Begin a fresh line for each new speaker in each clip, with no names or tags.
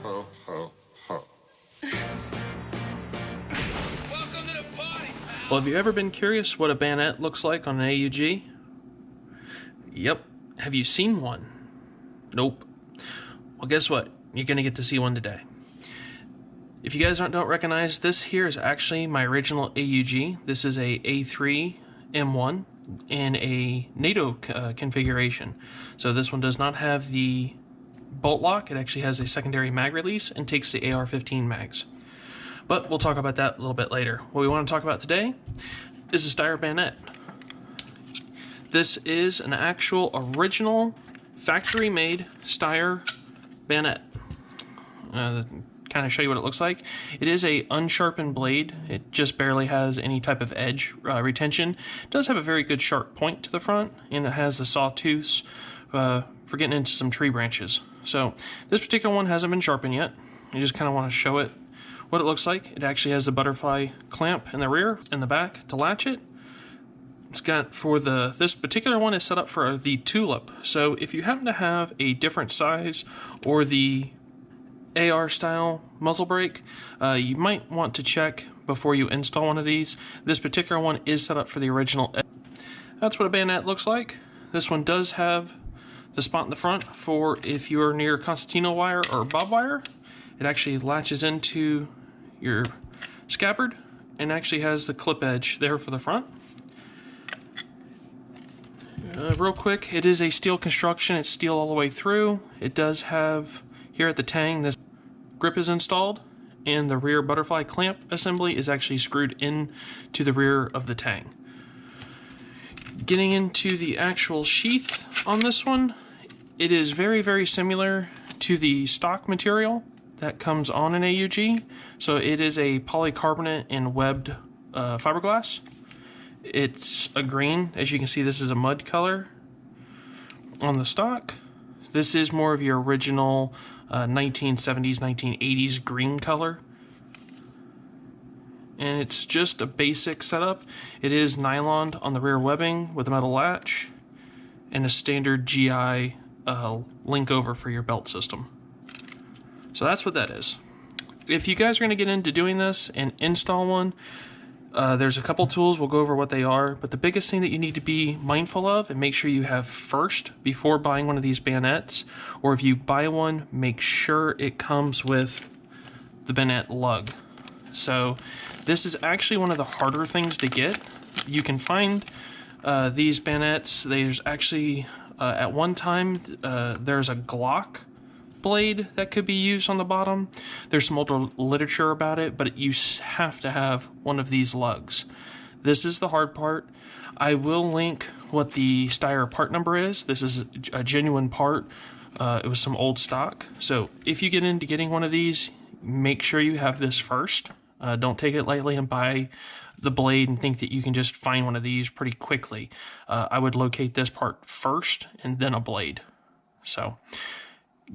ho, ho, ho.
Welcome to the party, pal.
Well, have you ever been curious what a bayonet looks like on an AUG? Yep. Have you seen one? Nope. Well, guess what? You're going to get to see one today. If you guys don't recognize, this here is actually my original AUG. This is a A3 M1 in a NATO configuration. So this one does not have the bolt lock. It actually has a secondary mag release and takes the AR-15 mags. But we'll talk about that a little bit later. What we want to talk about today is the Steyr bayonet. This is an actual original factory-made Steyr bayonet. Kind of show you what it looks like. It is a unsharpened blade. It just barely has any type of edge retention. It does have a very good sharp point to the front, and it has the sawtooths for getting into some tree branches. So this particular one hasn't been sharpened yet. I just kind of want to show it what it looks like. It actually has the butterfly clamp in the rear and the back to latch it. It's got this particular one is set up for the tulip. So if you happen to have a different size or the AR style muzzle brake, you might want to check before you install one of these. This particular one is set up for the original. That's what a bayonet looks like. This one does have the spot in the front for if you are near concertina wire or bob wire. It actually latches into your scabbard and actually has the clip edge there for the front. Real quick, it is a steel construction. It's steel all the way through. It does have here at the tang, this grip is installed, and the rear butterfly clamp assembly is actually screwed in to the rear of the tang. Getting into the actual sheath on this one, it is very, very similar to the stock material that comes on an AUG. So it is a polycarbonate and webbed fiberglass. It's a green. As you can see, this is a mud color on the stock. This is more of your original 1970s, 1980s green color. And it's just a basic setup. It is nylon on the rear webbing with a metal latch and a standard GI link over for your belt system. So that's what that is. If you guys are going to get into doing this and install one, there's a couple tools. We'll go over what they are, but the biggest thing that you need to be mindful of and make sure you have first before buying one of these bayonets, or if you buy one, make sure it comes with the bayonet lug. So this is actually one of the harder things to get. You can find these bayonets. There's actually at one time there's a Glock blade that could be used on the bottom. There's some older literature about it, but you have to have one of these lugs. This is the hard part. I will link what the Steyr part number is. This is a genuine part. It was some old stock. So if you get into getting one of these, make sure you have this first. Don't take it lightly and buy the blade and think that you can just find one of these pretty quickly. I would locate this part first and then a blade. So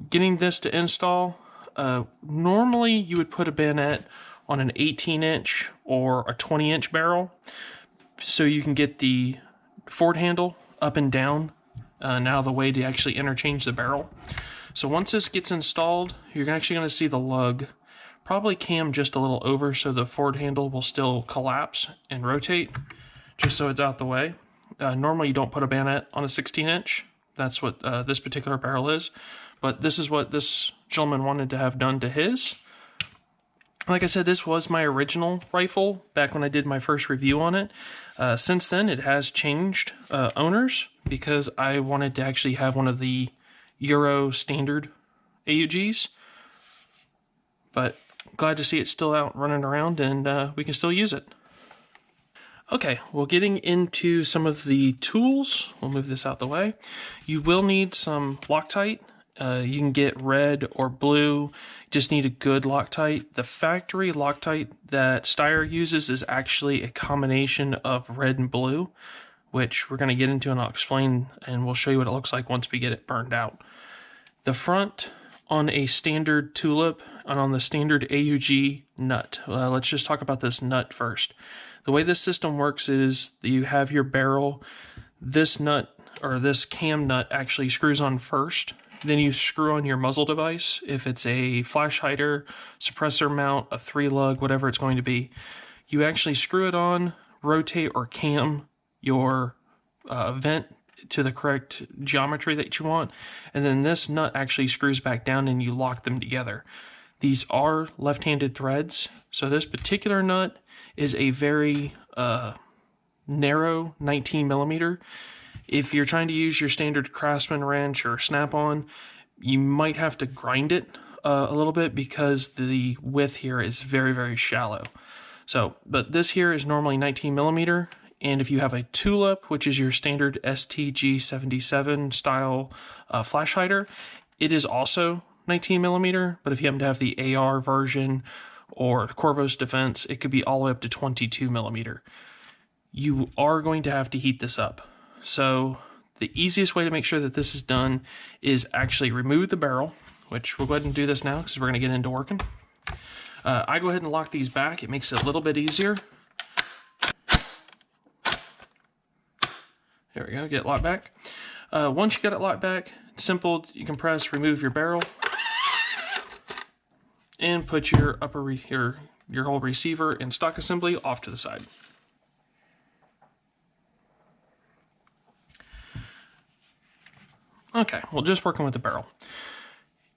getting this to install, normally you would put a bayonet on an 18-inch or a 20-inch barrel so you can get the forward handle up and down now the way to actually interchange the barrel. So once this gets installed, you're actually going to see the lug probably cam just a little over so the forward handle will still collapse and rotate just so it's out the way. Normally you don't put a bayonet on a 16-inch. That's what this particular barrel is. But this is what this gentleman wanted to have done to his. Like I said, this was my original rifle back when I did my first review on it. Since then, it has changed owners because I wanted to actually have one of the Euro standard AUGs. But glad to see it's still out running around and we can still use it. Okay, well, getting into some of the tools, we'll move this out the way. You will need some Loctite. You can get red or blue. Just need a good Loctite. The factory Loctite that Steyr uses is actually a combination of red and blue, which we're going to get into and I'll explain and we'll show you what it looks like once we get it burned out. The front on a standard tulip and on the standard AUG nut. Let's just talk about this nut first. The way this system works is that you have your barrel. This nut or this cam nut actually screws on first. Then you screw on your muzzle device. If it's a flash hider, suppressor mount, a 3-lug, whatever it's going to be, you actually screw it on, rotate or cam your vent to the correct geometry that you want, and then this nut actually screws back down and you lock them together. These are left-handed threads, so this particular nut is a very narrow 19 millimeter. If you're trying to use your standard Craftsman wrench or Snap-on, you might have to grind it a little bit because the width here is very, very shallow. So, but this here is normally 19 millimeter, and if you have a tulip, which is your standard STG77 style flash hider, it is also 19 millimeter, but if you happen to have the AR version or Corvos Defense, it could be all the way up to 22 millimeter. You are going to have to heat this up. So the easiest way to make sure that this is done is actually remove the barrel, which we'll go ahead and do this now because we're going to get into working. I go ahead and lock these back. It makes it a little bit easier. There we go, get it locked back. Once you got it locked back, it's simple. You can press remove your barrel and put your your whole receiver and stock assembly off to the side. Okay, well, just working with the barrel.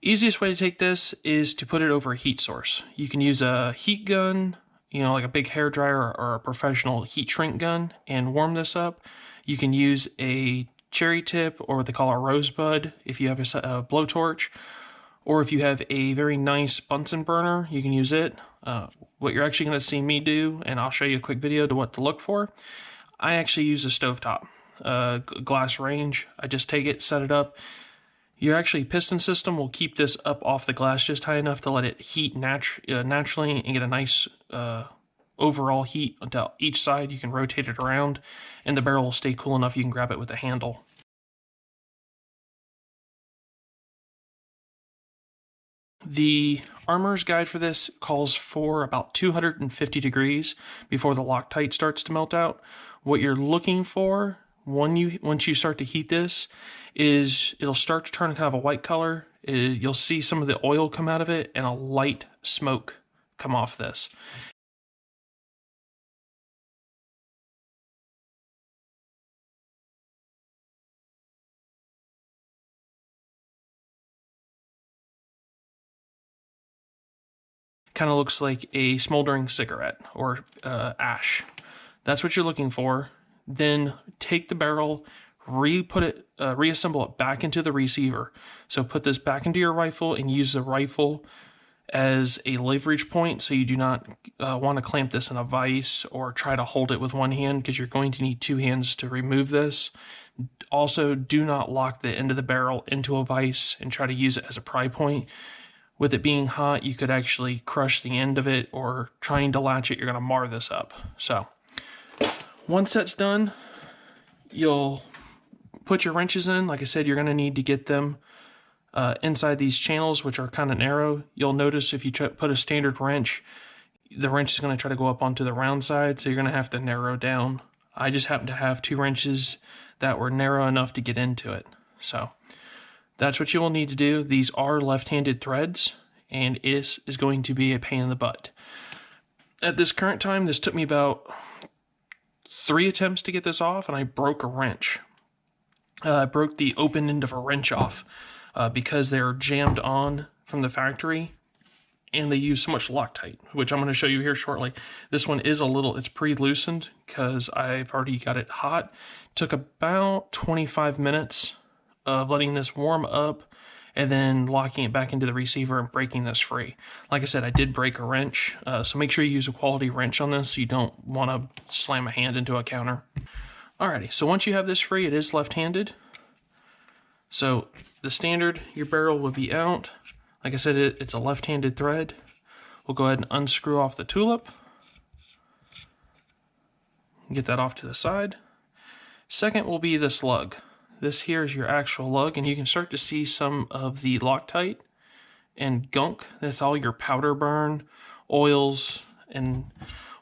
Easiest way to take this is to put it over a heat source. You can use a heat gun, you know, like a big hair dryer or a professional heat shrink gun, and warm this up. You can use a cherry tip or what they call a rosebud if you have a blowtorch, or if you have a very nice Bunsen burner, you can use it. What you're actually going to see me do, and I'll show you a quick video to what to look for. I actually use a stovetop glass range. I just take it, set it up. Your actually piston system will keep this up off the glass just high enough to let it heat naturally and get a nice overall heat until each side. You can rotate it around and the barrel will stay cool enough you can grab it with a handle. The armorer's guide for this calls for about 250 degrees before the Loctite starts to melt out. What you're looking for once you start to heat this is it'll start to turn kind of a white color. You'll see some of the oil come out of it and a light smoke come off this. Kind of looks like a smoldering cigarette or ash. That's what you're looking for. Then take the barrel, reassemble it back into the receiver. So put this back into your rifle and use the rifle as a leverage point, so you do not want to clamp this in a vise or try to hold it with one hand because you're going to need two hands to remove this. Also, do not lock the end of the barrel into a vise and try to use it as a pry point. With it being hot, you could actually crush the end of it, or trying to latch it, you're going to mar this up. So once that's done, you'll put your wrenches in. Like I said, you're going to need to get them inside these channels, which are kind of narrow. You'll notice if you put a standard wrench, the wrench is going to try to go up onto the round side, so you're going to have to narrow down. I just happen to have two wrenches that were narrow enough to get into it. So that's what you will need to do. These are left-handed threads, and it is going to be a pain in the butt. At this current time, this took me about 3 attempts to get this off, and I broke a wrench. I broke the open end of a wrench off because they're jammed on from the factory, and they use so much Loctite, which I'm going to show you here shortly. This one is it's pre-loosened because I've already got it hot. Took about 25 minutes of letting this warm up and then locking it back into the receiver and breaking this free. Like I said, I did break a wrench, so make sure you use a quality wrench on this so you don't want to slam a hand into a counter. Alrighty, so once you have this free, it is left-handed. So the standard, your barrel will be out. Like I said, it's a left-handed thread. We'll go ahead and unscrew off the tulip. Get that off to the side. Second will be this lug. This here is your actual lug, and you can start to see some of the Loctite and gunk. That's all your powder burn, oils, and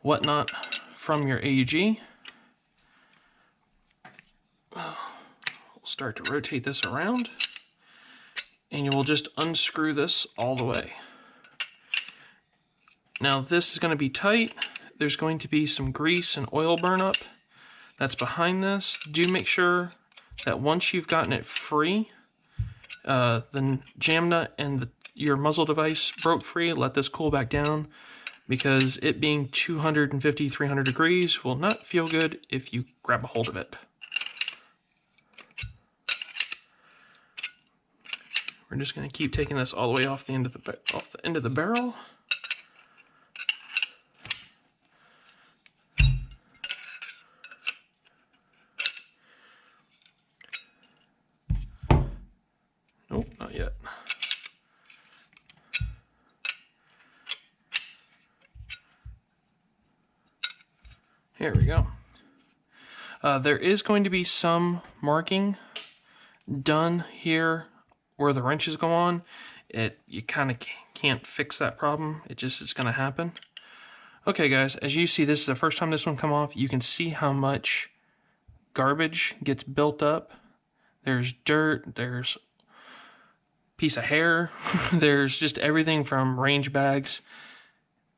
whatnot from your AUG. We'll start to rotate this around. and you will just unscrew this all the way. Now this is going to be tight. There's going to be some grease and oil burnup that's behind this. Do make sure that once you've gotten it free, the jam nut and your muzzle device broke free, let this cool back down, because it being 250, 300 degrees will not feel good if you grab a hold of it. We're just going to keep taking this all the way off the end of the barrel. Nope, not yet. Here we go. There is going to be some marking done here where the wrenches go on. You kind of can't fix that problem. It's going to happen. Okay, guys, as you see, this is the first time this one come off. You can see how much garbage gets built up. There's dirt, there's piece of hair, there's just everything from range bags.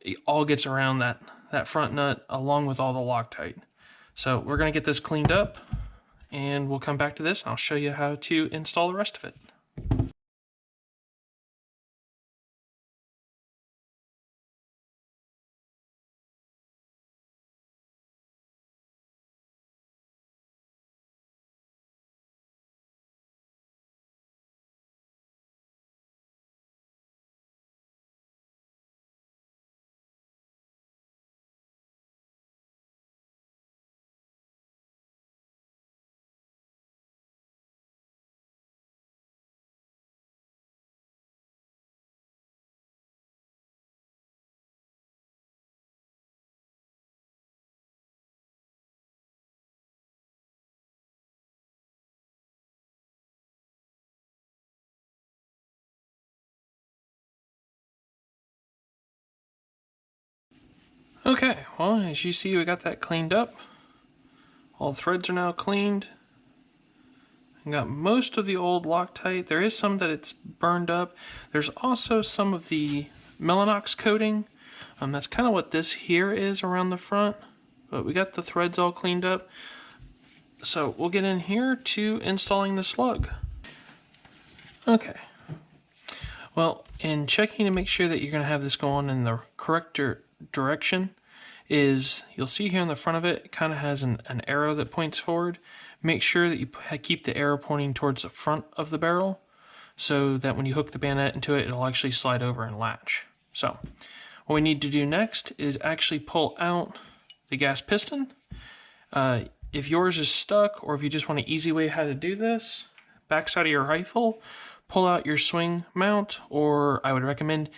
It all gets around that front nut along with all the Loctite. So we're going to get this cleaned up and we'll come back to this and I'll show you how to install the rest of it. Okay, well, as you see, we got that cleaned up. All threads are now cleaned. I got most of the old Loctite. There is some that it's burned up. There's also some of the Melanox coating. That's kind of what this here is around the front. But we got the threads all cleaned up. So we'll get in here to installing the slug. Okay. Well, in checking to make sure that you're going to have this go on in the correct direction, is you'll see here on the front of it, it kind of has an arrow that points forward. Make sure that you keep the arrow pointing towards the front of the barrel so that when you hook the bayonet into it, it'll actually slide over and latch. So what we need to do next is actually pull out the gas piston. If yours is stuck, or if you just want an easy way how to do this, backside of your rifle, pull out your swing mount, or I would recommend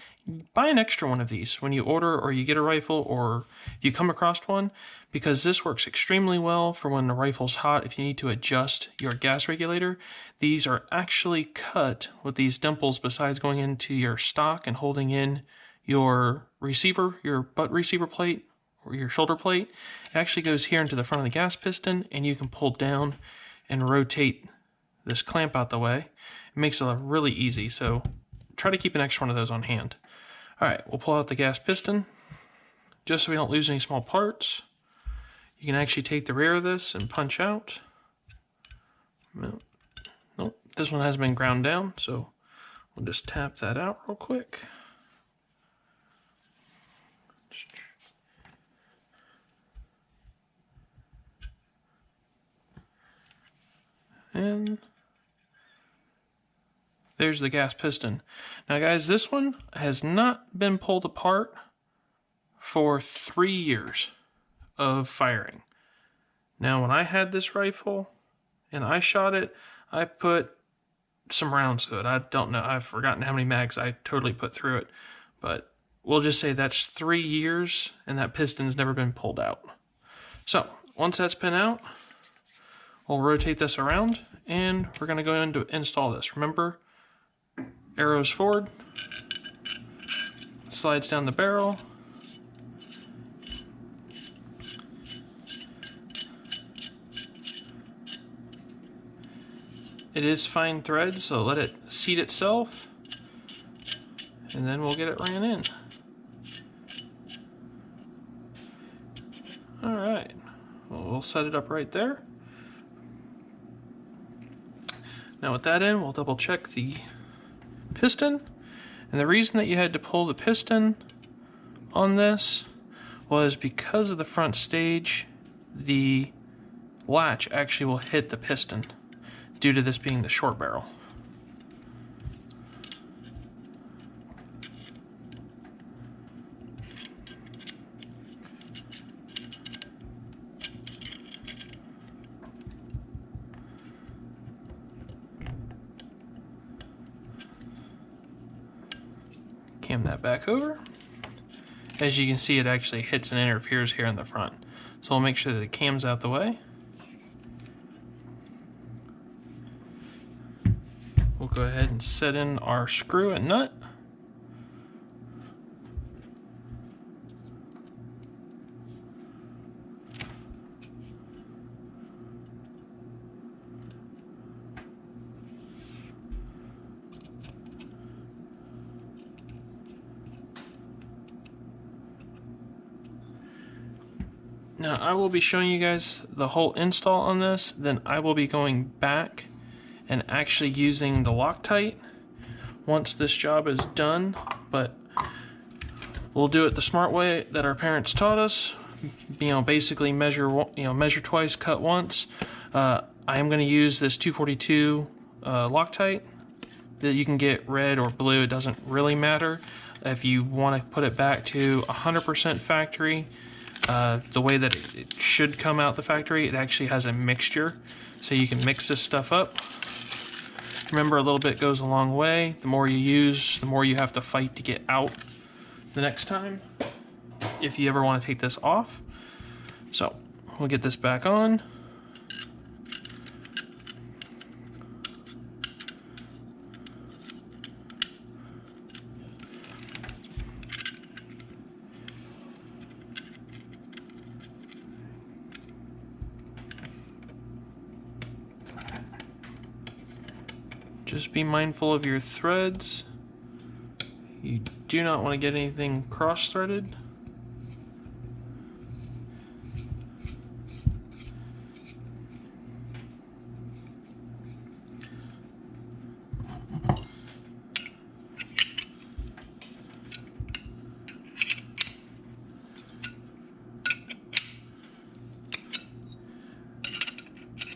buy an extra one of these when you order or you get a rifle or if you come across one, because this works extremely well for when the rifle's hot. If you need to adjust your gas regulator, these are actually cut with these dimples besides going into your stock and holding in your receiver, your butt receiver plate or your shoulder plate. It actually goes here into the front of the gas piston, and you can pull down and rotate this clamp out the way. It makes it really easy, so try to keep an extra one of those on hand. Alright, we'll pull out the gas piston just so we don't lose any small parts. You can actually take the rear of this and punch out. Nope, this one has been ground down, so we'll just tap that out real quick. And there's the gas piston. Now guys, this one has not been pulled apart for 3 years of firing. Now when I had this rifle and I shot it, I put some rounds to it. I don't know, I've forgotten how many mags I totally put through it, but we'll just say that's 3 years and that piston's never been pulled out. So once that's been out, we'll rotate this around and we're going to go in to install this. Remember, arrows forward, slides down the barrel, It is fine thread, so let it seat itself, and then we'll get it ran in. Alright, well, we'll set it up right there. Now with that in, we'll double check the piston. And the reason that you had to pull the piston on this was because of the front stage, the latch actually will hit the piston due to this being the short barrel. Cam that back over. As you can see, it actually hits and interferes here in the front. So we'll make sure that the cam's out the way. We'll go ahead and set in our screw and nut. Now I will be showing you guys the whole install on this, then I will be going back and actually using the Loctite once this job is done, but we'll do it the smart way that our parents taught us. Basically measure twice, cut once. I am going to use this 242 Loctite that you can get red or blue. It doesn't really matter. If you want to put it back to 100% factory, the way that it should come out the factory, it actually has a mixture, so you can mix this stuff up. Remember, a little bit goes a long way. The more you use, the more you have to fight to get out the next time, if you ever want to take this off. So we'll get this back on. Just be mindful of your threads. You do not want to get anything cross-threaded.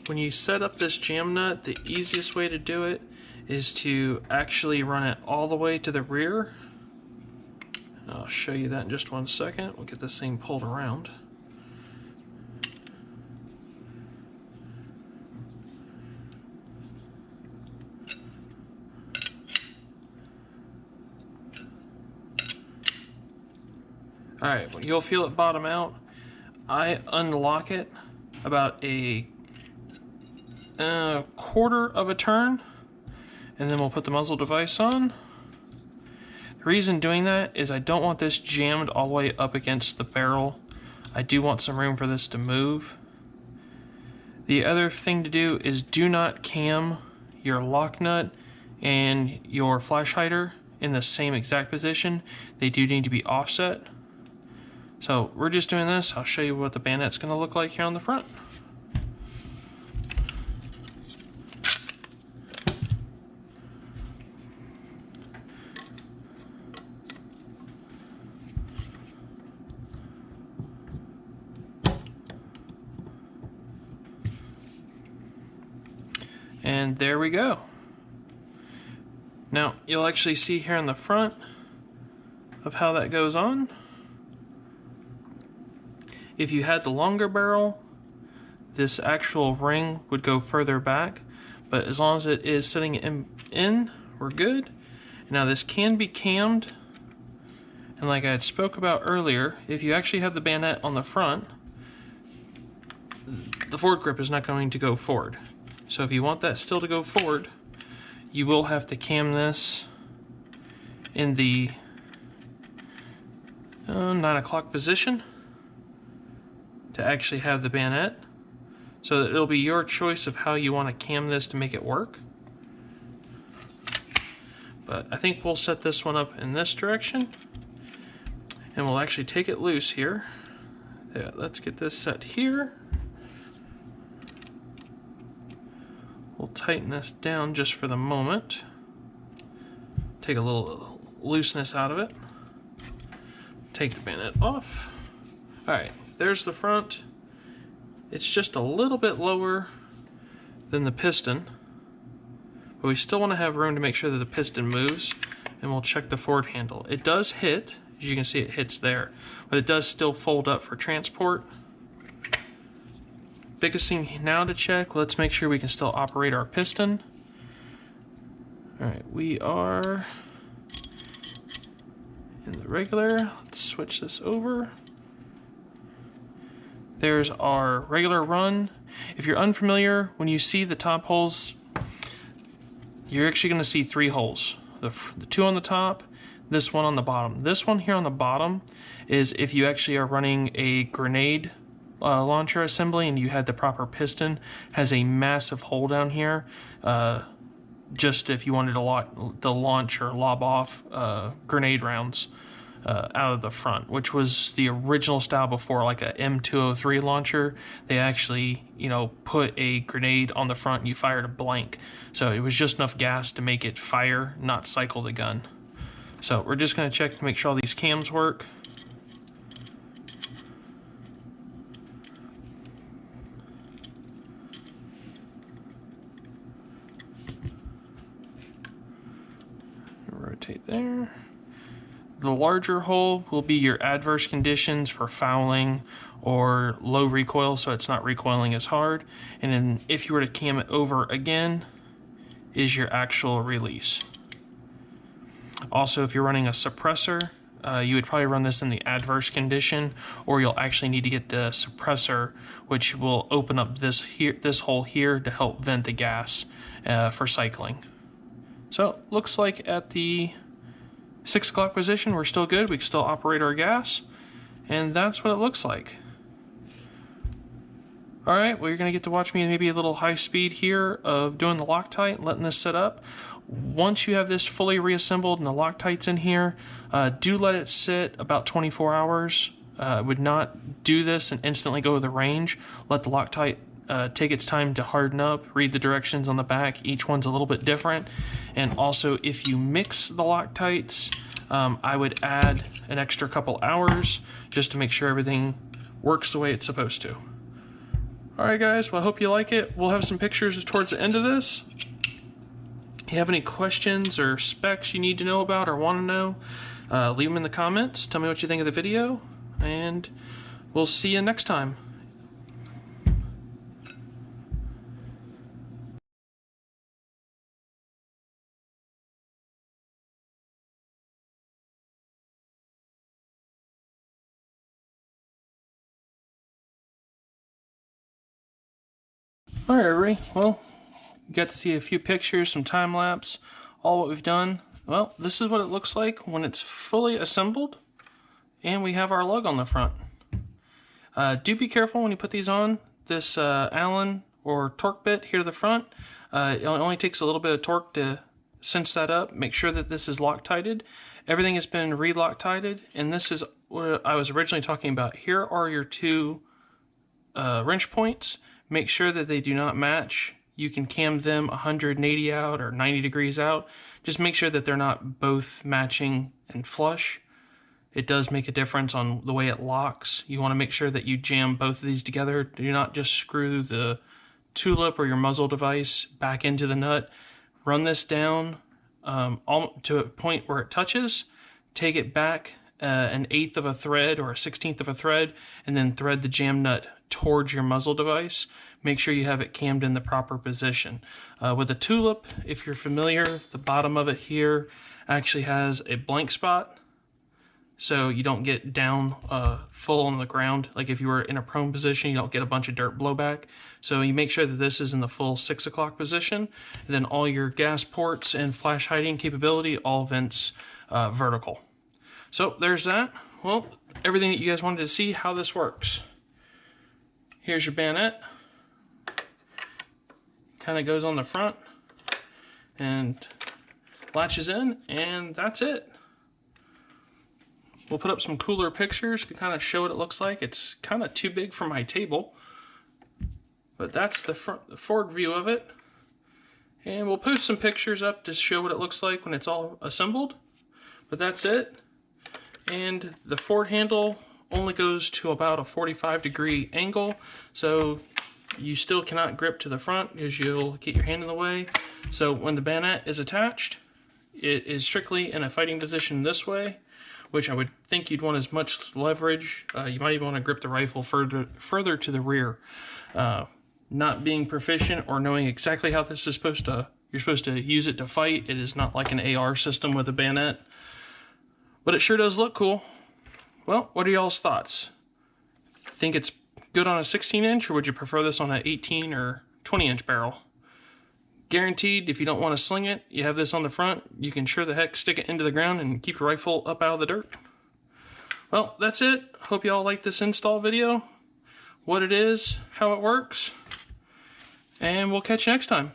When you set up this jam nut, the easiest way to do it is to actually run it all the way to the rear. I'll show you that in just one second. We'll get this thing pulled around. Alright, well, you'll feel it bottom out. I unlock it about a quarter of a turn, and then we'll put the muzzle device on. The reason doing that is I don't want this jammed all the way up against the barrel. I do want some room for this to move. The other thing to do is do not cam your lock nut and your flash hider in the same exact position. They do need to be offset. So we're just doing this. I'll show you what the bayonet's going to look like here on the front. And there we go. Now you'll actually see here in the front of how that goes on. If you had the longer barrel, this actual ring would go further back, but as long as it is sitting in, we're good. Now this can be cammed, and like I had spoke about earlier, if you actually have the bayonet on the front, the forward grip is not going to go forward. So if you want that still to go forward, you will have to cam this in the 9 o'clock position to actually have the bayonet. So that it'll be your choice of how you want to cam this to make it work. But I think we'll set this one up in this direction, and we'll actually take it loose here. Yeah, let's get this set here. We'll tighten this down just for the moment. Take a little looseness out of it. Take the bayonet off. Alright, there's the front. It's just a little bit lower than the piston, but we still want to have room to make sure that the piston moves, and we'll check the forward handle. It does hit, as you can see it hits there, but it does still fold up for transport. Biggest thing now to check, let's make sure we can still operate our piston. Alright, we are in the regular. Let's switch this over. There's our regular run. If you're unfamiliar, when you see the top holes, you're actually going to see 3 holes. The 2 on the top, this one on the bottom. This one here on the bottom is if you actually are running a grenade launcher assembly and you had the proper piston, has a massive hole down here. Just if you wanted to launch or lob off grenade rounds out of the front, which was the original style before, like a M203 launcher. They actually, you know, put a grenade on the front and you fired a blank. So it was just enough gas to make it fire, not cycle the gun. So we're just going to check to make sure all these cams work. Rotate there. The larger hole will be your adverse conditions for fouling or low recoil, so it's not recoiling as hard. And then if you were to cam it over again, is your actual release. Also, if you're running a suppressor, you would probably run this in the adverse condition, or you'll actually need to get the suppressor, which will open up this hole here to help vent the gas for cycling. So looks like at the 6 o'clock position we're still good. We can still operate our gas, and that's what it looks like. Alright, well, you're going to get to watch me maybe a little high speed here of doing the Loctite, letting this set up. Once you have this fully reassembled and the Loctite's in here, do let it sit about 24 hours. I would not do this and instantly go to the range. Let the Loctite take its time to harden up, read the directions on the back. Each one's a little bit different. And also, if you mix the Loctites, I would add an extra couple hours just to make sure everything works the way it's supposed to. Alright guys, well I hope you like it. We'll have some pictures towards the end of this. If you have any questions or specs you need to know about or want to know, leave them in the comments. Tell me what you think of the video, and we'll see you next time. Alright everybody, well, you got to see a few pictures, some time lapse, all what we've done. Well, this is what it looks like when it's fully assembled, and we have our lug on the front. Do be careful when you put these on. This Allen or torque bit here to the front, it only takes a little bit of torque to cinch that up. Make sure that this is Loctited. Everything has been re-Loctited, and this is what I was originally talking about. Here are your 2 wrench points. Make sure that they do not match. You can cam them 180 out or 90 degrees out. Just make sure that they're not both matching and flush. It does make a difference on the way it locks. You want to make sure that you jam both of these together. Do not just screw the tulip or your muzzle device back into the nut. Run this down to a point where it touches. Take it back an 1/8 of a thread or a 1/16 of a thread, and then thread the jam nut towards your muzzle device. Make sure you have it cammed in the proper position. With a tulip, if you're familiar, the bottom of it here actually has a blank spot, so you don't get down full on the ground. Like if you were in a prone position, you don't get a bunch of dirt blowback. So you make sure that this is in the full 6 o'clock position, and then all your gas ports and flash hiding capability, all vents vertical. So there's that. Well, everything that you guys wanted to see how this works. Here's your bayonet. Kind of goes on the front, and latches in, and that's it. We'll put up some cooler pictures to kind of show what it looks like. It's kind of too big for my table, but that's the forward view of it. And we'll post some pictures up to show what it looks like when it's all assembled. But that's it. And the forward handle only goes to about a 45-degree angle, so you still cannot grip to the front because you'll get your hand in the way. So when the bayonet is attached, it is strictly in a fighting position this way, which I would think you'd want as much leverage. You might even want to grip the rifle further to the rear. Not being proficient or knowing exactly how this is you're supposed to use it to fight. It is not like an AR system with a bayonet, but it sure does look cool. Well, what are y'all's thoughts? Think it's good on a 16-inch, or would you prefer this on an 18 or 20-inch barrel? Guaranteed, if you don't want to sling it, you have this on the front. You can sure the heck stick it into the ground and keep your rifle up out of the dirt. Well, that's it. Hope y'all like this install video, what it is, how it works, and we'll catch you next time.